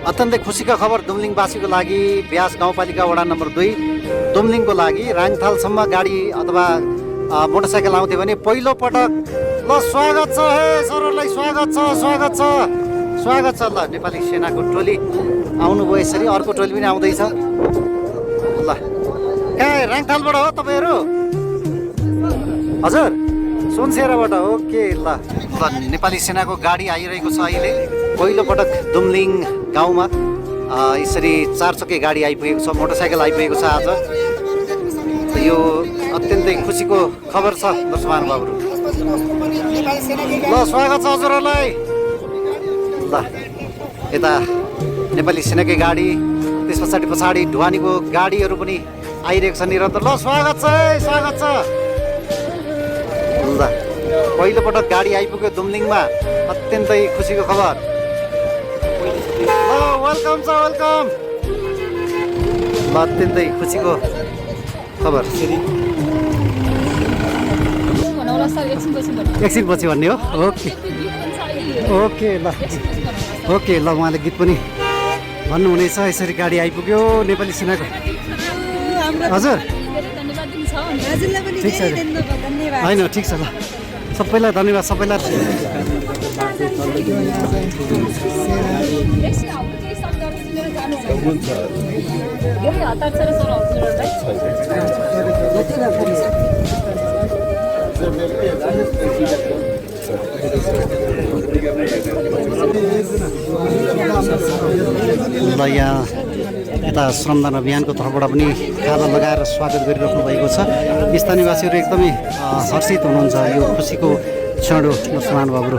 अत्यन्तै खुसीका खबर दुमलिङवासीको लागि ब्यास गाउँपालिका वडा नम्बर 2 दुमलिङको लागि राङथालसम्म गाडी अथवा मोटरसाइकल आउँथ्यो भने पहिलो पटक ल स्वागत छ हे सरहरूलाई स्वागत छ ल नेपाली सेनाको टोली आउनुभयो। यसरी अर्को टोली पनि आउँदैछ। ल कहाँ राङथालबाट हो तपाईँहरू? हजुर सुनसेराबाट। ओके ल नेपाली सेनाको गाडी आइरहेको छ। अहिले पहिलो पटक दुमलिङ गाउँमा यसरी 4 चक्के गाडी आइपुगेको छ, मोटरसाइकल आइपुगेको छ। आज यो अत्यन्तै खुसीको खबर छ दर्शक महानुभावहरू। ल स्वागत छ हजुरहरूलाई। ल यता नेपाली सेनाकै गाडी, त्यस पछाडि ढुवानीको गाडीहरू पनि आइरहेको छ निरन्तर। ल स्वागत छ ल पहिलो पटक गाडी आइपुग्यो दुमलिङमा, अत्यन्तै खुसीको खबर। ल वेलकम छ वेलकम। ल अत्यन्तै खुसीको खबर। एकछिनपछि भन्ने हो। ओके ल ओके ल उहाँले गीत पनि भन्नुहुनेछ। यसरी गाडी आइपुग्यो नेपाली सेनाको। हजुर ठिक छ होइन, ठिक छ ल। सबैलाई धन्यवाद, सबैलाई। ल यहाँ यता श्रमदान अभियानको तर्फबाट पनि खादा लगाएर स्वागत गरिराख्नु भएको छ। स्थानीयवासीहरू एकदमै हर्षित हुनुहुन्छ। यो खुसीको क्षण हो दर्शक महानुभावहरू।